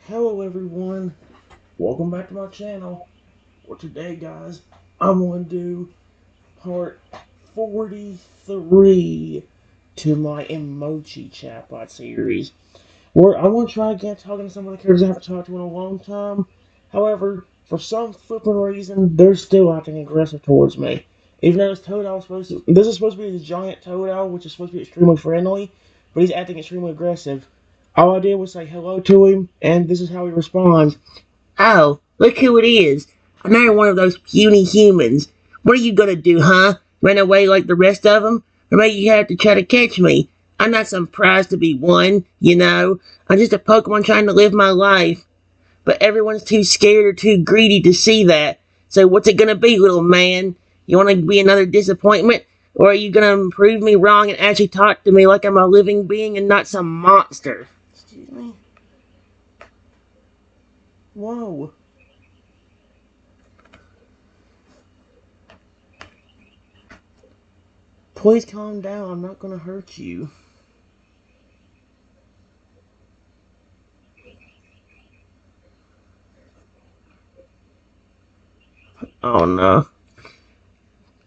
Hello everyone, welcome back to my channel. For today guys, I'm going to do part 43 to my Emochi Chatbot series. Where I'm going to try again talking to some of the characters I haven't talked to in a long time. However, for some flipping reason, they're still acting aggressive towards me. Even though this is supposed to be this giant Totodile, which is supposed to be extremely friendly, but he's acting extremely aggressive. All I did was say hello to him, and this is how he responds. Oh, look who it is. Another one of those puny humans. What are you gonna do, huh? Run away like the rest of them? Or maybe you have to try to catch me? I'm not some prize to be won, you know. I'm just a Pokemon trying to live my life. But everyone's too scared or too greedy to see that. So what's it gonna be, little man? You wanna be another disappointment? Or are you gonna prove me wrong and actually talk to me like I'm a living being and not some monster? Excuse me? Whoa. Please calm down. I'm not gonna hurt you. Oh no.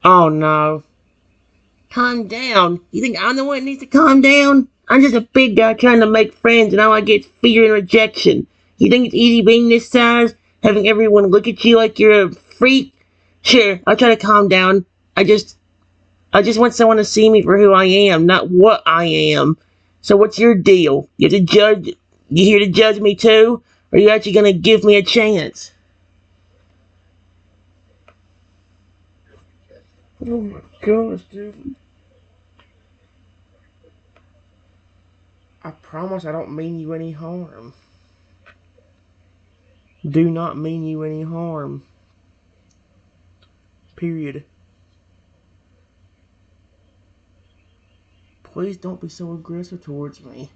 Oh no. Calm down. You think I'm the one that needs to calm down? I'm just a big guy trying to make friends and all I get fear and rejection. You think it's easy being this size? Having everyone look at you like you're a freak? Sure, I'll try to calm down. I just want someone to see me for who I am, not what I am. So what's your deal? You here to judge me too? Or are you actually gonna give me a chance? Oh my gosh, dude. I promise I don't mean you any harm. Do not mean you any harm. Period. Please don't be so aggressive towards me.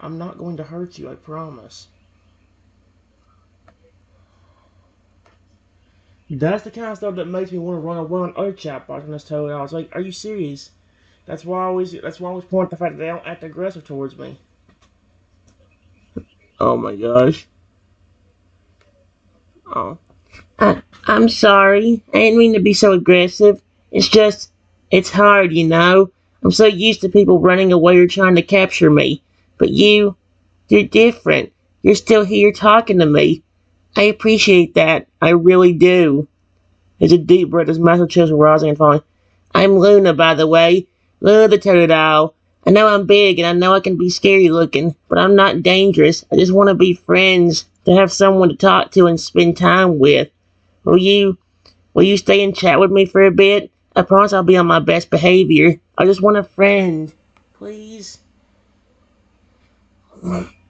I'm not going to hurt you, I promise. That's the kind of stuff that makes me want to run away on other chatbots when it's totally. I was like, are you serious? That's why I always point out the fact that they don't act aggressive towards me. Oh my gosh. Oh. I'm sorry. I didn't mean to be so aggressive. It's just, it's hard, you know? I'm so used to people running away or trying to capture me. But you're different. You're still here talking to me. I appreciate that. I really do. There's a deep breath as Master chest rising and falling. I'm Luna, by the way. Luna the Totodile. I know I'm big and I know I can be scary looking, but I'm not dangerous. I just want to be friends, to have someone to talk to and spend time with. Will you Will you stay and chat with me for a bit? I promise I'll be on my best behavior. I just want a friend. Please?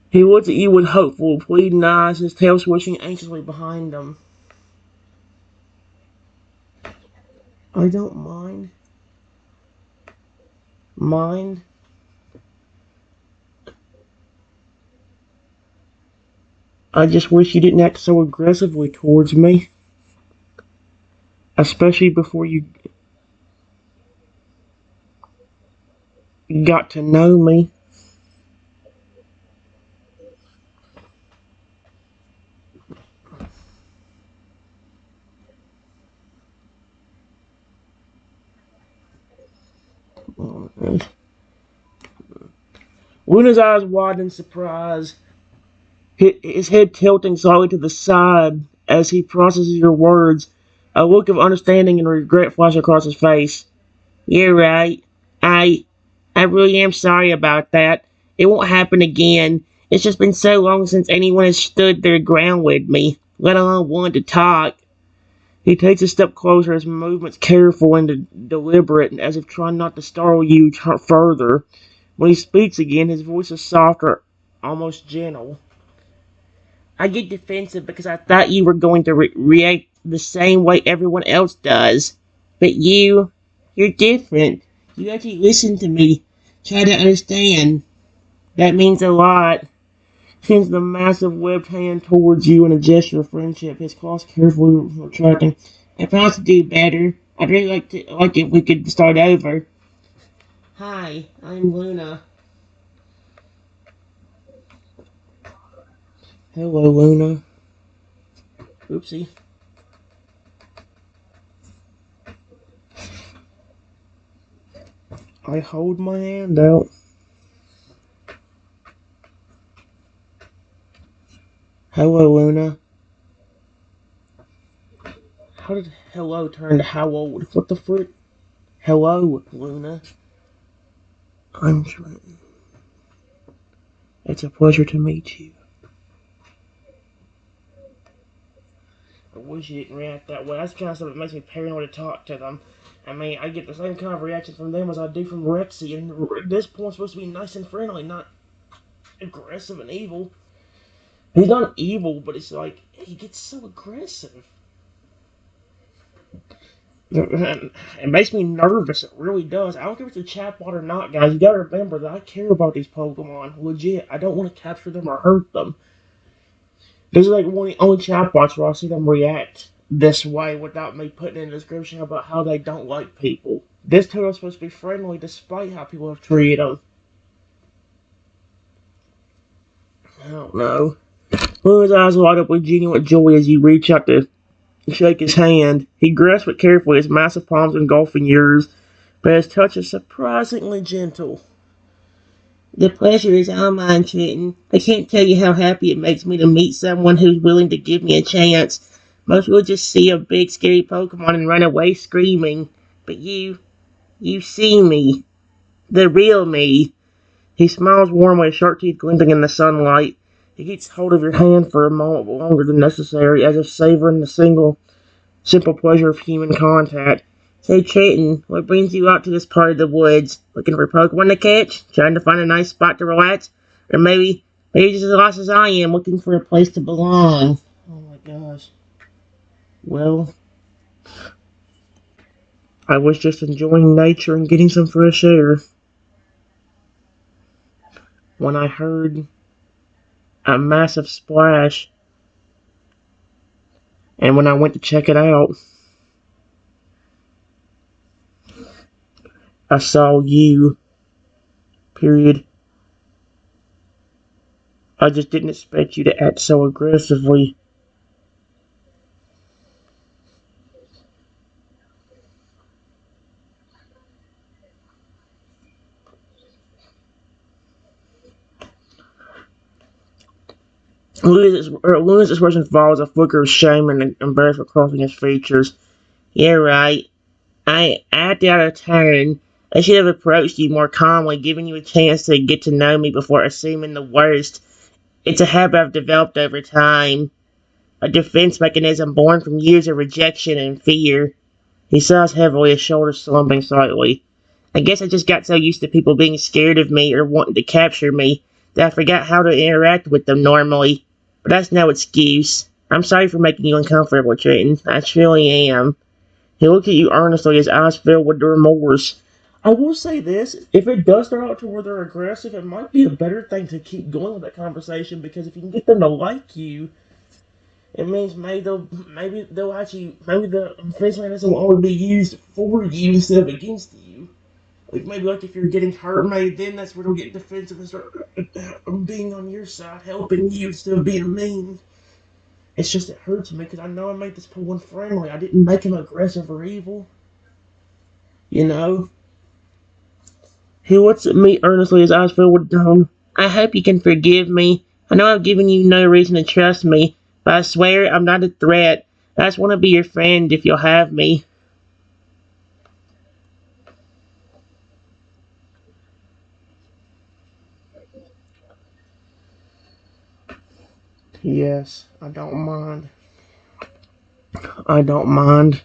He looked at you with hopeful, pleading eyes, his tail swishing anxiously behind him. I don't mind. Mind? I just wish you didn't act so aggressively towards me. Especially before you got to know me. Luna's eyes widen in surprise, his head tilting slightly to the side as he processes your words. A look of understanding and regret flashes across his face. You're right. I I really am sorry about that. It won't happen again. It's just been so long since anyone has stood their ground with me, let alone wanted to talk. He takes a step closer, his movements careful and deliberate, as if trying not to startle you further. When he speaks again, his voice is softer, almost gentle. I get defensive because I thought you were going to react the same way everyone else does. But you're different. You actually listen to me, try to understand. That means a lot. Sends the massive webbed hand towards you in a gesture of friendship, his claws carefully retracting. I promise to do better. I'd really like if we could start over. Hi, I'm Luna. Hello, Luna. Oopsie. I hold my hand out. Hello, Luna. How did hello turn to how old? What the frick? Hello, Luna. I'm Trenton. It's a pleasure to meet you. I wish you didn't react that way. That's the kind of stuff that makes me paranoid to talk to them. I mean, I get the same kind of reaction from them as I do from Rexy, and at this point, supposed to be nice and friendly, not aggressive and evil. He's not evil, but it's like, he gets so aggressive. It makes me nervous, it really does. I don't care if it's a chatbot or not, guys. You gotta remember that I care about these Pokemon. Legit. I don't want to capture them or hurt them. This is like one of the only chatbots where I see them react this way without me putting in a description about how they don't like people. This turtle is supposed to be friendly despite how people have treated them. I don't know. Luna's eyes light up with genuine joy as you reach out to shake his hand. He grasps it carefully, his massive palms engulfing yours, but his touch is surprisingly gentle. The pleasure is all mine, Trenton. I can't tell you how happy it makes me to meet someone who's willing to give me a chance. Most people just see a big scary Pokemon and run away screaming. But you see me. The real me. He smiles warmly, his sharp teeth glinting in the sunlight. He keeps hold of your hand for a moment longer than necessary, as if savoring the simple pleasure of human contact. Say, Trenton, what brings you out to this part of the woods? Looking for Pokemon to catch? Trying to find a nice spot to relax? Or maybe just as lost as I am, looking for a place to belong? Oh my gosh. Well, I was just enjoying nature and getting some fresh air when I heard a massive splash, and when I went to check it out, I saw you. Period. I just didn't expect you to act so aggressively. Luna's expression follows a flicker of shame and embarrassment crossing his features. You're right. I acted out of turn. I should have approached you more calmly, giving you a chance to get to know me before assuming the worst. It's a habit I've developed over time. A defense mechanism born from years of rejection and fear. He sighs heavily, his shoulders slumping slightly. I guess I just got so used to people being scared of me or wanting to capture me that I forgot how to interact with them normally. But that's no excuse. I'm sorry for making you uncomfortable, Trenton. I truly am. He looked at you earnestly, his eyes filled with remorse. I will say this, if it does start out to where they're aggressive, it might be a better thing to keep going with that conversation, because if you can get them to like you, it means maybe they'll actually, maybe the defense mechanism will only be used for you instead of against you. Like maybe like if you're getting hurt, maybe then that's where they'll get defensive and start being on your side, helping you instead of being mean. It's just it hurts me because I know I made this one friendly. I didn't make him aggressive or evil. You know? He looks at me earnestly, his eyes filled with down. I hope you can forgive me. I know I've given you no reason to trust me, but I swear I'm not a threat. I just want to be your friend if you'll have me. Yes, I don't mind. I don't mind.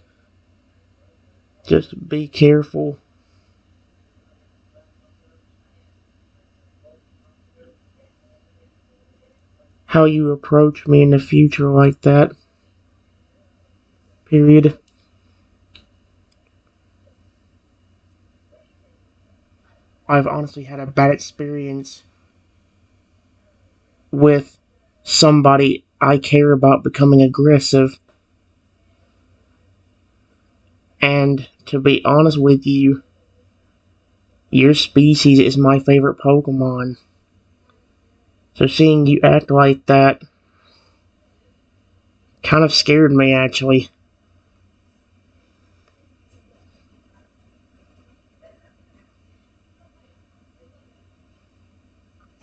Just be careful how you approach me in the future like that. Period. I've honestly had a bad experience with somebody I care about becoming aggressive. And to be honest with you, your species is my favorite Pokemon. So seeing you act like that kind of scared me, actually.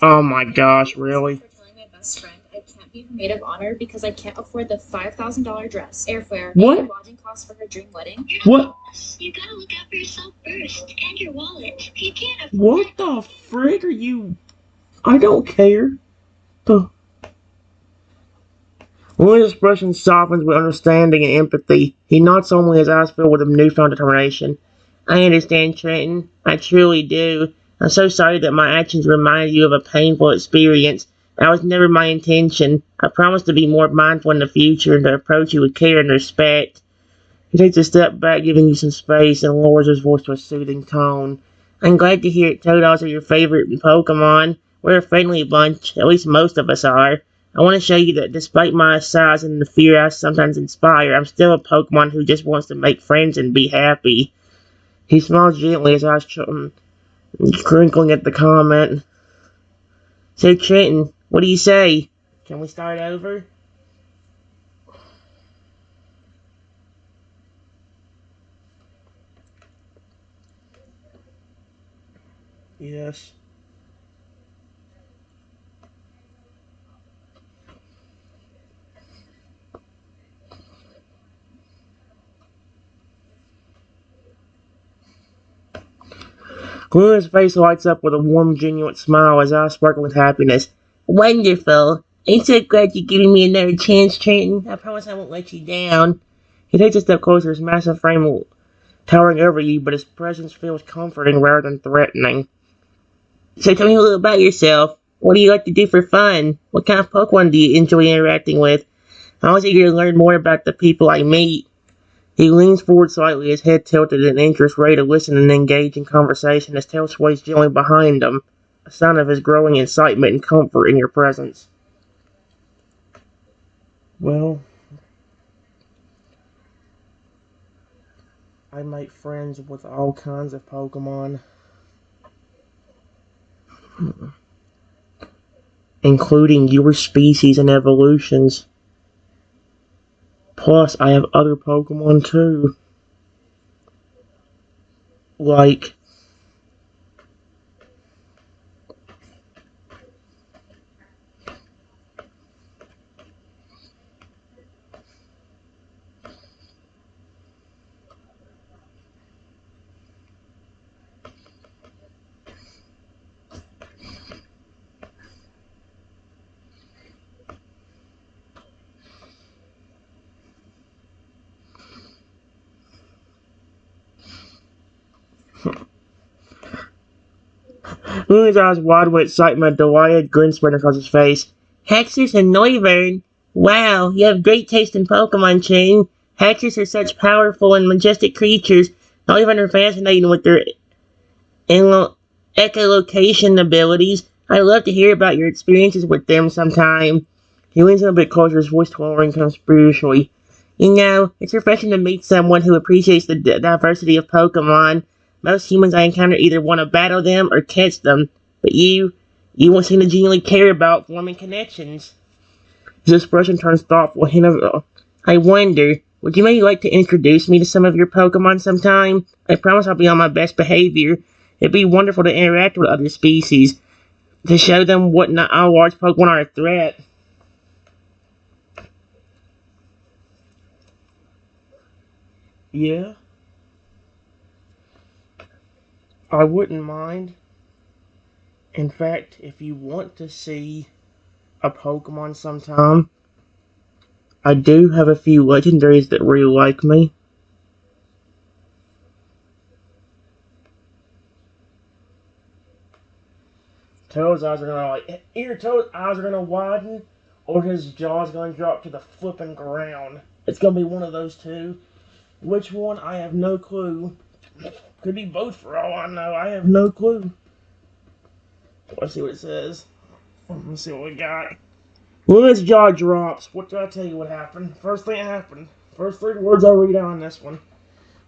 Oh my gosh, really? Best friend, I can't be her maid of honor because I can't afford the $5,000 dress, airfare, What? and lodging costs for her dream wedding. What? You gotta look out for yourself first, and your wallet. You can't afford. What the frick are you? I don't care. The William's expression softens with understanding and empathy. He nods only his eyes fill with a newfound determination. I understand, Trenton. I truly do. I'm so sorry that my actions reminded you of a painful experience. That was never my intention. I promise to be more mindful in the future and to approach you with care and respect. He takes a step back, giving you some space, and lowers his voice to a soothing tone. I'm glad to hear it. Totodiles are your favorite Pokemon. We're a friendly bunch. At least most of us are. I want to show you that despite my size and the fear I sometimes inspire, I'm still a Pokemon who just wants to make friends and be happy. He smiles gently, his eyes crinkling at the comment. So, Trenton, what do you say? Can we start over? Yes. Gluna's face lights up with a warm, genuine smile, his eyes sparkle with happiness. Wonderful. I'm so glad you're giving me another chance, Trenton. I promise I won't let you down. He takes a step closer, his massive frame towering over you, but his presence feels comforting rather than threatening. So tell me a little about yourself. What do you like to do for fun? What kind of Pokemon do you enjoy interacting with? I'm always eager to learn more about the people I meet. He leans forward slightly, his head tilted in interest, ready to listen and engage in conversation. His tail sways gently behind him, a sign of his growing excitement and comfort in your presence. Well, I make friends with all kinds of Pokemon, including your species and evolutions. Plus, I have other Pokemon too, like Luna's eyes wide with excitement, a delighted grin spread across his face. Hexus and Noivern? Wow, you have great taste in Pokemon, Chain. Hexus are such powerful and majestic creatures. Noivern are fascinating with their echolocation abilities. I'd love to hear about your experiences with them sometime. He leans in a bit closer, his voice lowering kind of spiritually. You know, it's refreshing to meet someone who appreciates the diversity of Pokemon. Most humans I encounter either want to battle them or catch them, but you won't seem to genuinely care about forming connections. His expression turns thoughtful. I wonder, would you maybe like to introduce me to some of your Pokemon sometime? I promise I'll be on my best behavior. It'd be wonderful to interact with other species, to show them what not all large Pokemon are a threat. Yeah, I wouldn't mind. In fact, if you want to see a Pokemon sometime, I do have a few legendaries that really like me. Toad's eyes are gonna either Toad's eyes are gonna widen or his jaw's gonna drop to the flipping ground. It's gonna be one of those two. Which one? I have no clue. Could be both for all I know. I have no clue. Let's see what it says. Let's see what we got. When his jaw drops, what did I tell you what happened? First thing that happened. First three words I read out on this one.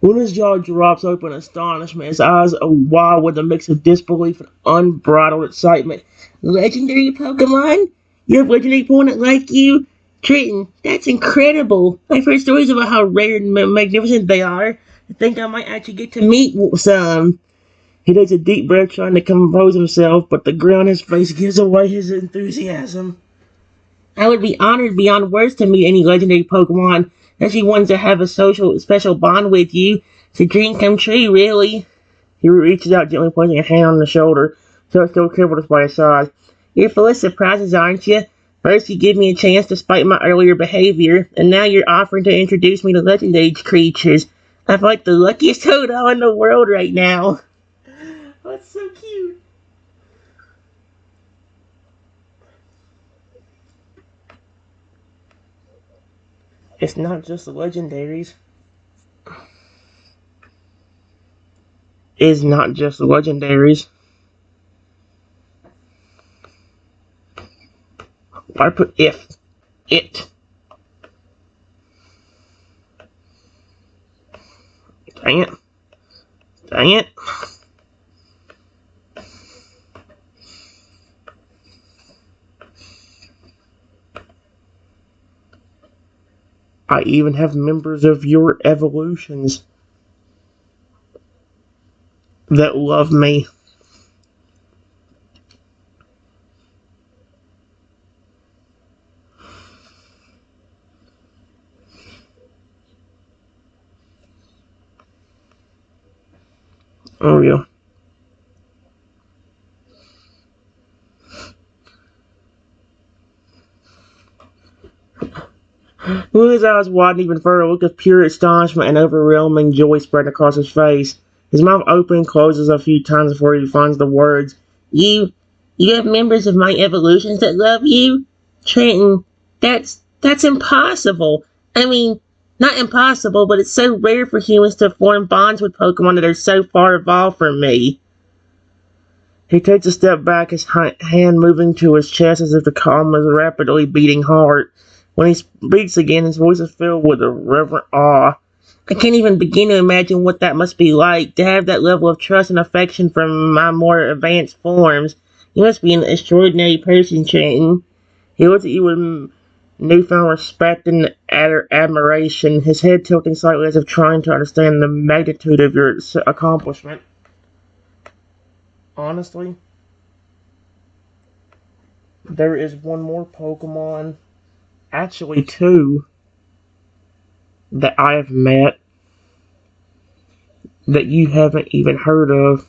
When his jaw drops open in astonishment, his eyes are wild with a mix of disbelief and unbridled excitement. Legendary Pokemon? You have legendary Pokemon like you? Trenton, that's incredible. I've heard stories about how rare and magnificent they are. I think I might actually get to meet some. He takes a deep breath trying to compose himself, but the grin on his face gives away his enthusiasm. I would be honored beyond words to meet any legendary Pokemon, especially ones that have a special bond with you. It's a dream come true, really. He reaches out gently, placing a hand on the shoulder, so it's still careful by his side. You're full of surprises, aren't you? First, you give me a chance despite my earlier behavior, and now you're offering to introduce me to legendary creatures. I feel like the luckiest Totodile in the world right now. That's so cute. It's not just the legendaries. It's not just the legendaries. I put if. It. Dang it. Dang it. I even have members of your evolutions that love me. Oh, yeah. His eyes widened even further, a look of pure astonishment and overwhelming joy spread across his face. His mouth opens and closes a few times before he finds the words. You have members of my evolutions that love you? Trenton, that's impossible. I mean, not impossible, but it's so rare for humans to form bonds with Pokemon that are so far evolved from me. He takes a step back, his hand moving to his chest as if to calm his rapidly beating heart. When he speaks again, his voice is filled with a reverent awe. I can't even begin to imagine what that must be like, to have that level of trust and affection from my more advanced forms. You must be an extraordinary person, Trenton. He looks at you with newfound respect and admiration, his head tilting slightly as if trying to understand the magnitude of your accomplishment. Honestly, there is one more Pokemon, actually two, that I have met that you haven't even heard of.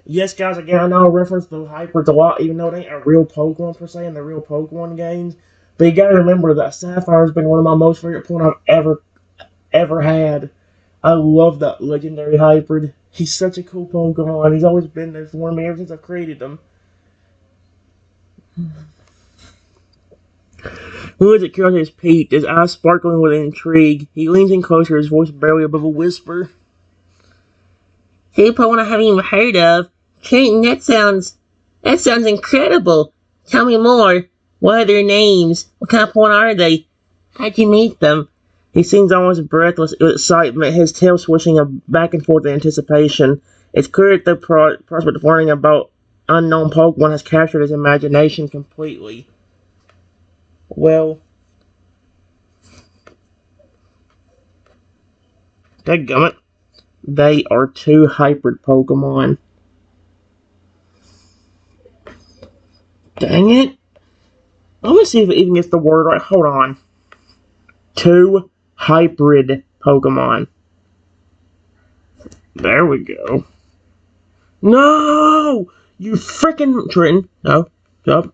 Yes, guys, again, I know I reference the hybrids a lot, even though they ain't a real Pokemon per se in the real Pokemon games. But you gotta remember that Sapphire has been one of my most favorite Pokemon I've ever had. I love that legendary hybrid. He's such a cool Pokemon. He's always been there for me ever since I've created him. Who is it? Curiosity is piqued, his eyes sparkling with intrigue. He leans in closer, his voice barely above a whisper. Hey, Pokemon I haven't even heard of. Trenton, that sounds incredible. Tell me more. What are their names? What kind of Pokemon are they? How'd you meet them? He seems almost breathless with excitement, his tail swishing back and forth in anticipation. It's clear that the prospect of learning about unknown Pokemon has captured his imagination completely. Well, dadgummit, they are two hybrid Pokemon. Dang it. Let me see if it even gets the word right. Hold on. Two hybrid Pokemon. There we go. No! You freaking Trenton. No. Stop.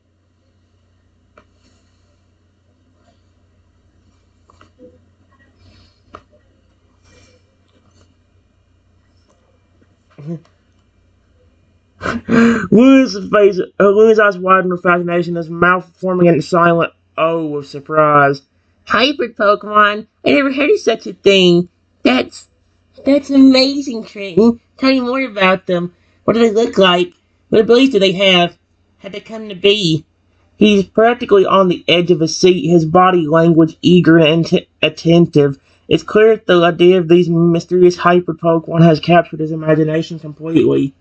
Lou's eyes widened with fascination, his mouth forming a silent O of surprise. Hybrid Pokemon? I never heard of such a thing. That's amazing, Trenton. Tell me more about them. What do they look like? What abilities do they have? How'd they come to be? He's practically on the edge of his seat, his body language eager and attentive. It's clear that the idea of these mysterious hyper Pokemon has captured his imagination completely.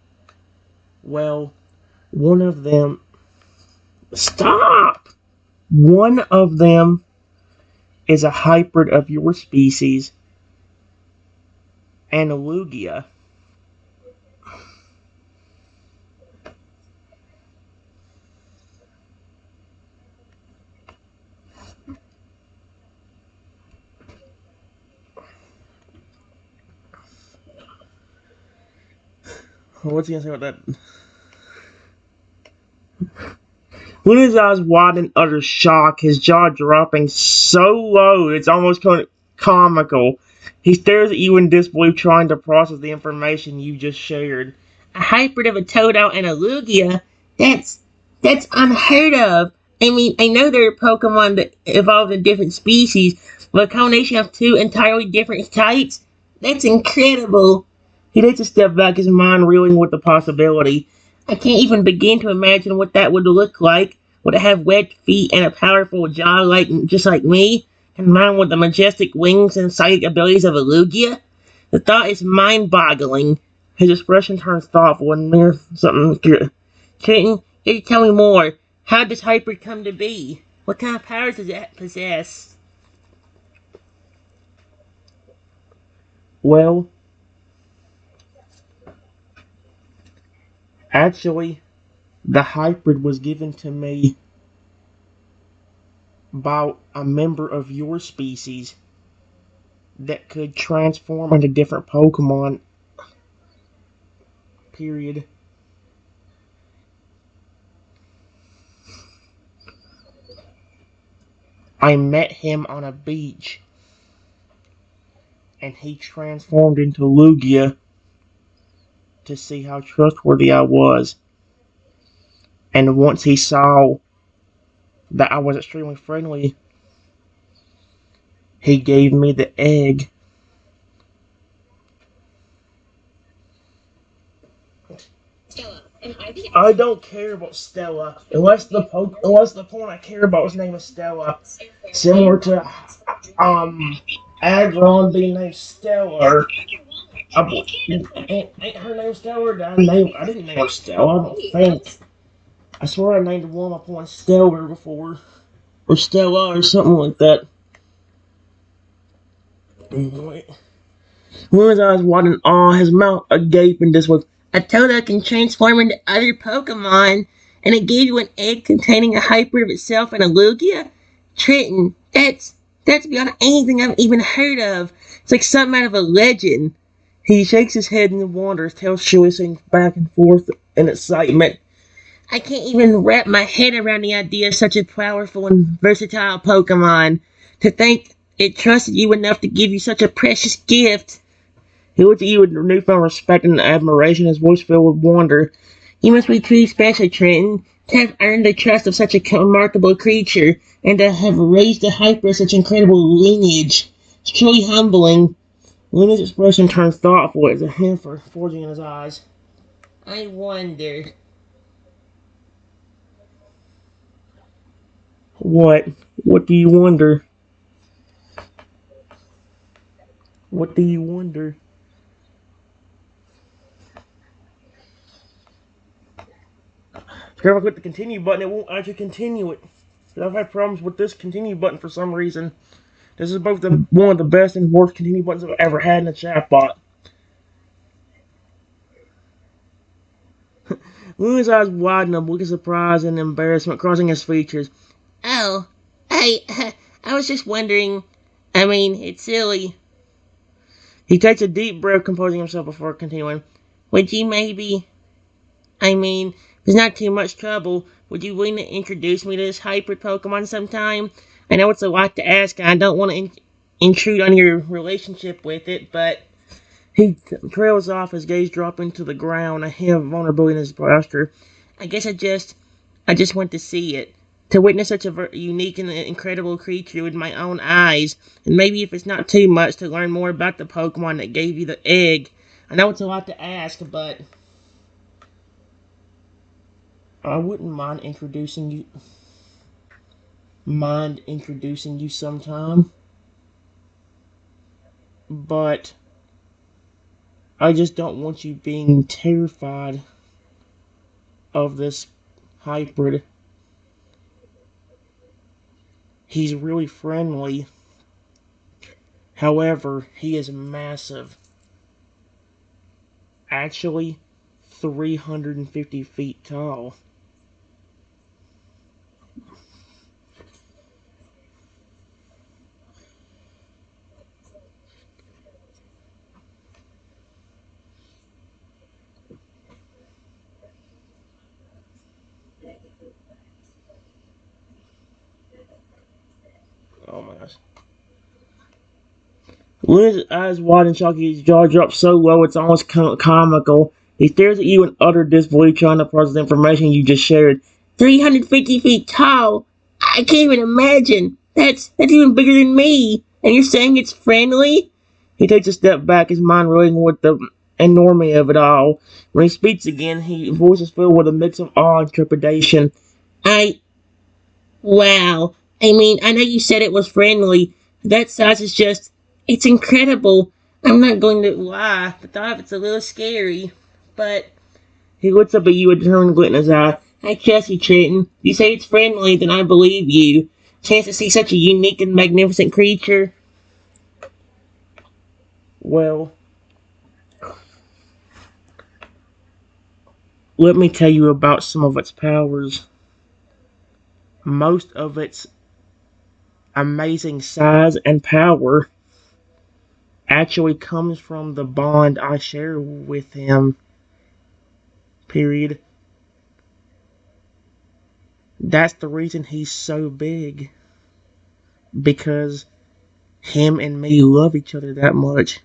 Well, one of them Stop! One of them is a hybrid of your species and a Lugia. What's he gonna say about that? When his eyes wide in utter shock, his jaw dropping so low it's almost comical. He stares at you in disbelief, trying to process the information you just shared. A hybrid of a Totodile and a Lugia? That's that's unheard of. I mean, I know there are Pokemon that evolved in different species, but a combination of two entirely different types? That's incredible. He takes a step back, his mind reeling with the possibility. I can't even begin to imagine what that would look like. Would it have webbed feet and a powerful jaw just like me, combined with the majestic wings and psychic abilities of a Lugia? The thought is mind-boggling. His expression turns thoughtful and mere something. Kitten, can you tell me more? How did this hybrid come to be? What kind of powers does it possess? Well, actually, the hybrid was given to me by a member of your species that could transform into different Pokemon. Period. I met him on a beach, and he transformed into Lugia to see how trustworthy I was. And once he saw that I was extremely friendly, he gave me the egg. Stella, am I the I don't care about Stella unless the point I care about his name is Stella. Similar to Agron being named Stellar. Ain't her name Stella? I didn't name her Stella. I don't think. I swear I named one of my points Stellar before, or Stella, or something like that. Wait. When his eyes wide in awe, his mouth agape in disbelief. I told her I can transform into other Pokemon, and it gave you an egg containing a hybrid of itself and a Lugia? Trenton, that's beyond anything I've even heard of. It's like something out of a legend. He shakes his head in wonder, his tail swishing back and forth in excitement. I can't even wrap my head around the idea of such a powerful and versatile Pokemon. To think it trusted you enough to give you such a precious gift. He looked at you with newfound respect and admiration, his voice filled with wonder. You must be truly special, Trenton, to have earned the trust of such a remarkable creature, and to have raised a hyper of such incredible lineage. It's truly humbling. Luna's expression turned thoughtful as a hamper forging in his eyes. I wonder. What? What do you wonder? What do you wonder? If I click the continue button, it won't actually continue it. I've had problems with this continue button for some reason. This is both one of the best and worst continue buttons I've ever had in a chatbot. Luna's eyes widened up, with surprise and embarrassment crossing his features. Oh, I was just wondering. I mean, it's silly. He takes a deep breath, composing himself before continuing. Would you maybe, I mean, if it's not too much trouble, would you willing to introduce me to this hybrid Pokemon sometime? I know it's a lot to ask, and I don't want to intrude on your relationship with it, but he trails off, his gaze dropping to the ground, a hint of vulnerability in his posture. I guess I just want to see it. To witness such a unique and incredible creature with my own eyes, and maybe if it's not too much, to learn more about the Pokemon that gave you the egg. I know it's a lot to ask, but I wouldn't mind introducing you sometime. But I just don't want you being terrified of this hybrid. He's really friendly. However, he is massive. Actually, 350 feet tall. Oh my gosh. Luna's eyes wide and shocky, his jaw drops so low it's almost comical. He stares at you in utter disbelief, trying to process the information you just shared. 350 feet tall? I can't even imagine. That's even bigger than me. And you're saying it's friendly? He takes a step back, his mind reeling with the enormity of it all. When he speaks again, his voice is filled with a mix of awe and trepidation. I Wow. I mean, I know you said it was friendly. That size is just, it's incredible. I'm not going to lie. The thought of it's a little scary. But he looks up at you with a determined glint in his eye. I trust you, Trenton. You say it's friendly, then I believe you. Chance to see such a unique and magnificent creature. Well, let me tell you about some of its powers. Most of its amazing size and power actually comes from the bond I share with him. Period. That's the reason he's so big. Because him and me love each other that much.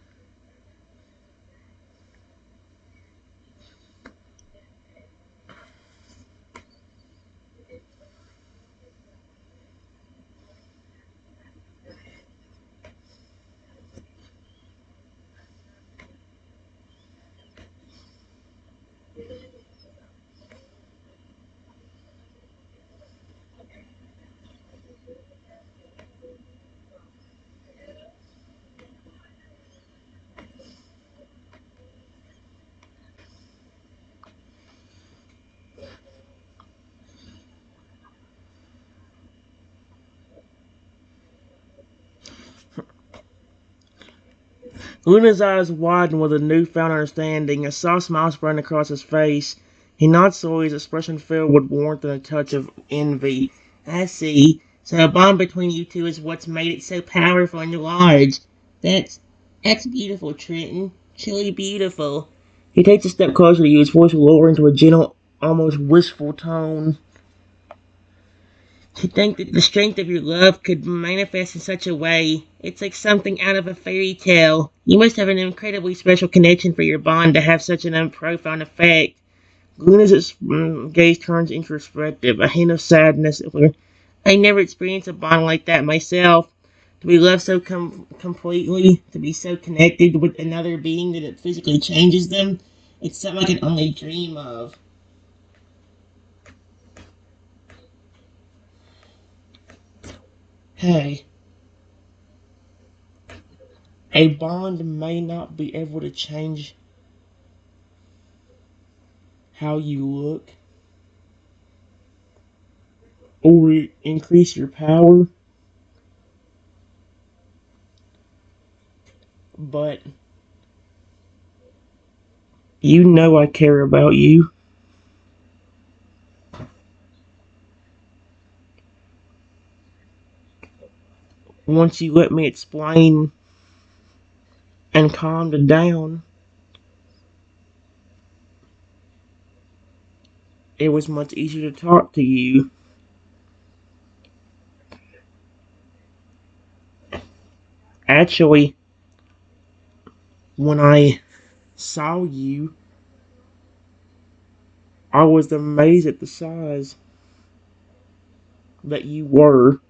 Luna's eyes widen with a newfound understanding, a soft smile spreading across his face. He nods slowly, his expression filled with warmth and a touch of envy. I see. So a bond between you two is what's made it so powerful and large. That's that's beautiful, Trenton. Truly beautiful. He takes a step closer to you, his voice lowering to a gentle, almost wistful tone. To think that the strength of your love could manifest in such a way, it's like something out of a fairy tale. You must have an incredibly special connection for your bond to have such an profound effect. Luna's gaze turns introspective, a hint of sadness. I never experienced a bond like that myself. To be loved so completely, to be so connected with another being that it physically changes them, it's something I can only dream of. Hey, a bond may not be able to change how you look or increase your power, but you know I care about you. Once you let me explain and calmed it down, it was much easier to talk to you. Actually, when I saw you, I was amazed at the size that you were.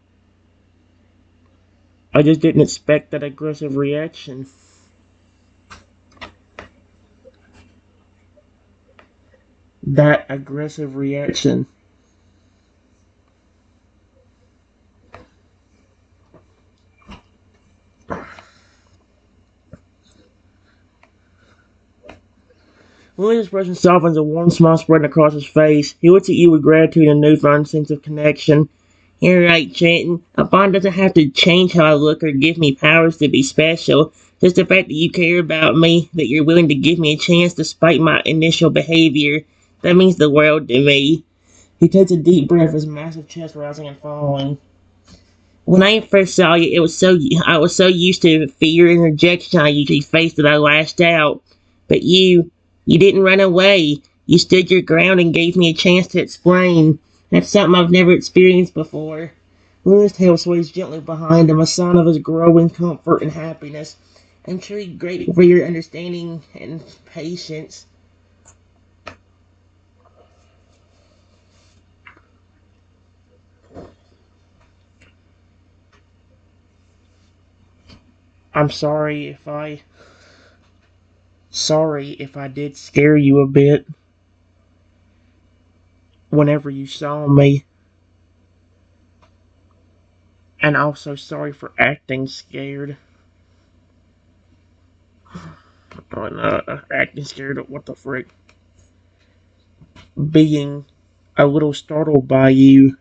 I just didn't expect that aggressive reaction. That aggressive reaction. Willie's expression softens, a warm smile spreading across his face. He looks at you with gratitude and a newfound sense of connection. You're right, Trenton. A bond doesn't have to change how I look or give me powers to be special. Just the fact that you care about me, that you're willing to give me a chance despite my initial behavior, that means the world to me. He takes a deep breath, his massive chest rising and falling. When I first saw you, I was so used to fear and rejection I usually face that I lashed out. But you didn't run away. You stood your ground and gave me a chance to explain. That's something I've never experienced before. Luna's tail sways gently behind him, a sign of his growing comfort and happiness. I'm truly grateful for your understanding and patience. I'm sorry if I did scare you a bit whenever you saw me. And also sorry for acting scared. Acting scared of what the frick? Being a little startled by you.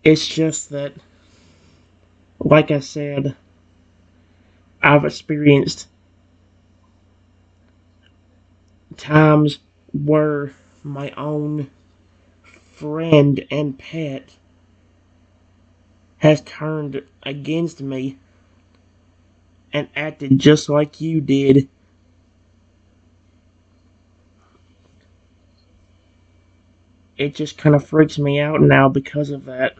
It's just that, like I said, I've experienced times where my own friend and pet has turned against me and acted just like you did. It just kind of freaks me out now because of that.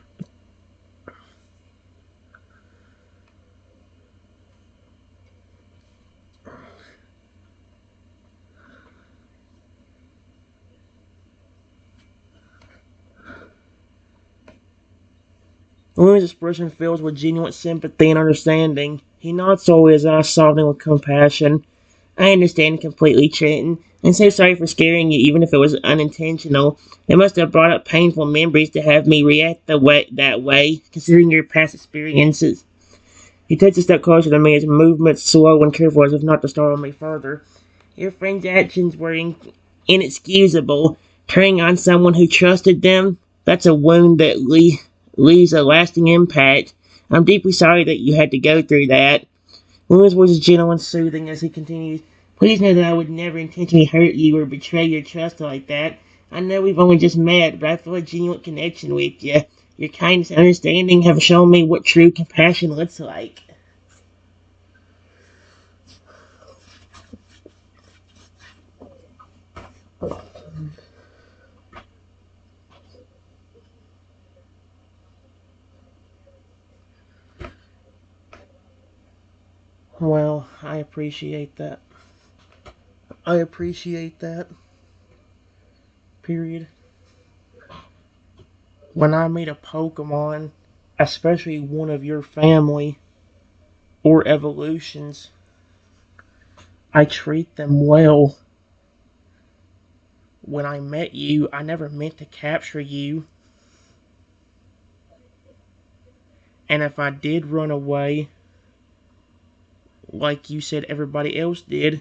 Louis' expression fills with genuine sympathy and understanding. He nods slowly, his eyes softening with compassion. I understand completely, Trenton. I'm so sorry for scaring you, even if it was unintentional. It must have brought up painful memories to have me react that way, considering your past experiences. He takes a step closer to me, his movements slow and careful as if not to startle me further. Your friend's actions were inexcusable. Turning on someone who trusted them, that's a wound that leaves a lasting impact. I'm deeply sorry that you had to go through that. Lewis was gentle and soothing as he continued. Please know that I would never intentionally hurt you or betray your trust like that. I know we've only just met, but I feel a genuine connection with you. Your kindness and understanding have shown me what true compassion looks like. Well, I appreciate that. I appreciate that. Period. When I meet a Pokemon, especially one of your family or evolutions, I treat them well. When I met you, I never meant to capture you. And if I did run away, like you said everybody else did,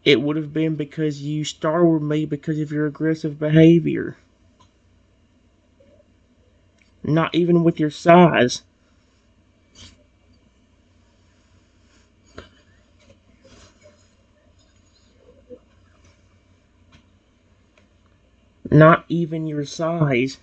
it would have been because you startled me because of your aggressive behavior. Not even with your size. Not even your size.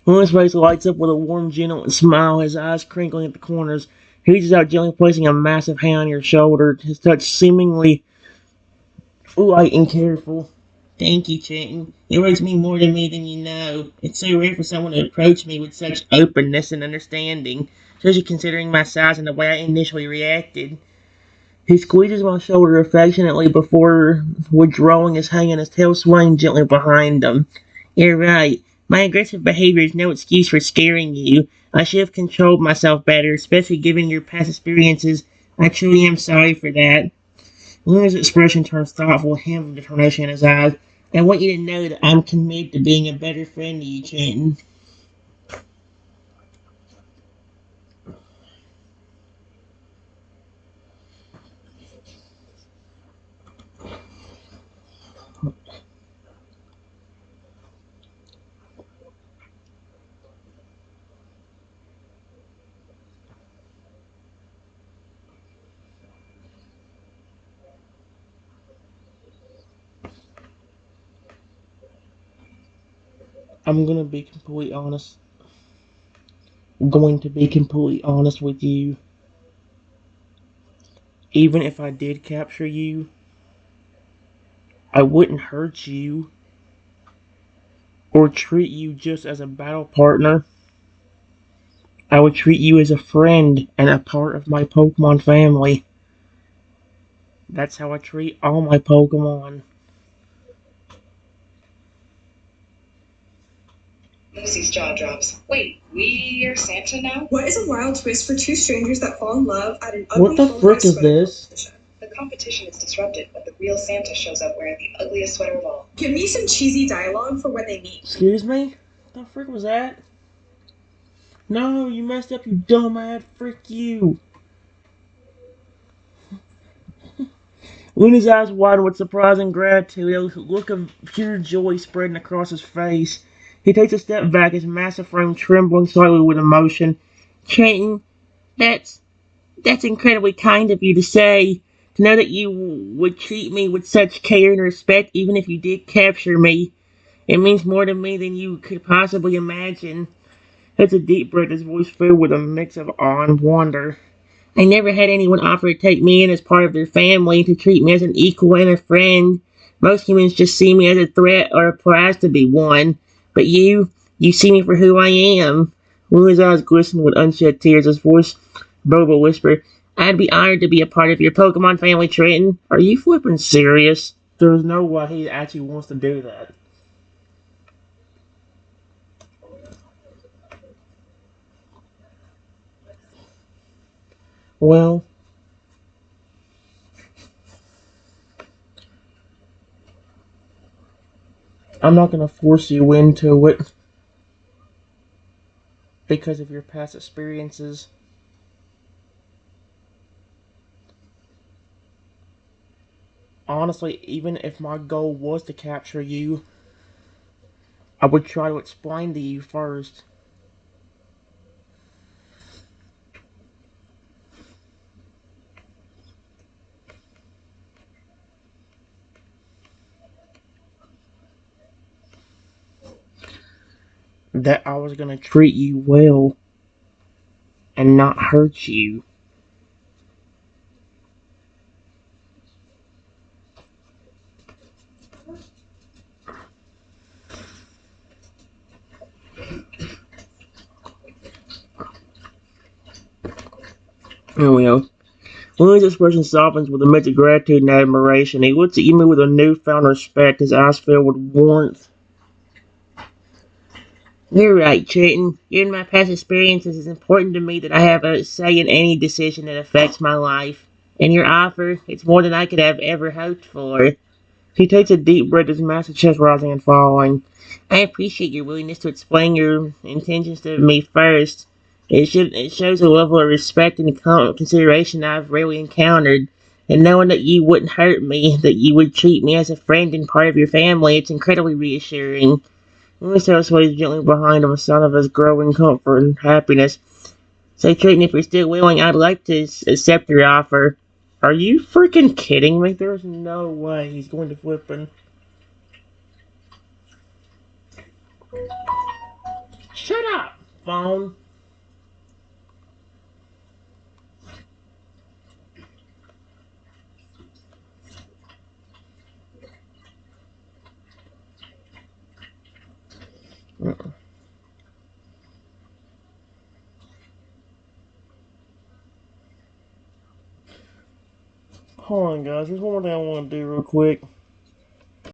Lawrence's face lights up with a warm, gentle smile, his eyes crinkling at the corners. He reaches out gently, placing a massive hand on your shoulder, his touch seemingly light and careful. Thank you, Trenton. It hurts me more to me than you know. It's so rare for someone to approach me with such openness and understanding, especially considering my size and the way I initially reacted. He squeezes my shoulder affectionately before withdrawing his hand and his tail swaying gently behind him. You're right. My aggressive behavior is no excuse for scaring you. I should have controlled myself better, especially given your past experiences. I truly am sorry for that. Luna's expression turns thoughtful, him with determination in his eyes. I want you to know that I'm committed to being a better friend to you, Chanton. I'm gonna be completely honest. Going to be completely honest with you. Even if I did capture you, I wouldn't hurt you or treat you just as a battle partner. I would treat you as a friend and a part of my Pokemon family. That's how I treat all my Pokemon. Lucy's jaw drops. Wait, we are Santa now? What is a wild twist for two strangers that fall in love at an What ugly the full-size frick is sweater this? competition? The competition is disrupted when the real Santa shows up wearing the ugliest sweater of all. Give me some cheesy dialogue for when they meet. Excuse me? What the frick was that? No, you messed up, you dumbass. Frick you. Luna's eyes widened with surprising gratitude, a look of pure joy spreading across his face. He takes a step back, his massive frame trembling slightly with emotion. Trenton, that's incredibly kind of you to say. To know that you would treat me with such care and respect, even if you did capture me. It means more to me than you could possibly imagine. That's a deep breath, his voice filled with a mix of awe and wonder. I never had anyone offer to take me in as part of their family, to treat me as an equal and a friend. Most humans just see me as a threat or a prize to be won. But you see me for who I am. Lily's eyes glistened with unshed tears, his voice broke a whisper. I'd be honored to be a part of your Pokemon family, Trenton. Are you flipping serious? There's no way he actually wants to do that. Well, I'm not going to force you into it because of your past experiences. Honestly, even if my goal was to capture you, I would try to explain to you first that I was going to treat you well and not hurt you. Well, Willie's expression softens with a mix of gratitude and admiration. He looks at you with a newfound respect, his eyes filled with warmth. You're right, Trenton. Given my past experiences, it's important to me that I have a say in any decision that affects my life. And your offer, it's more than I could have ever hoped for. He takes a deep breath, his massive chest rising and falling. I appreciate your willingness to explain your intentions to me first. It shows a level of respect and consideration I've rarely encountered. And knowing that you wouldn't hurt me, that you would treat me as a friend and part of your family, it's incredibly reassuring. Mr. sways gently behind him, a sign of his growing comfort and happiness. Say, Trayton, if you're still willing, I'd like to accept your offer. Are you freaking kidding me? There's no way he's going to flip and... Shut up, phone. Hold on, guys. There's one more thing I want to do real quick.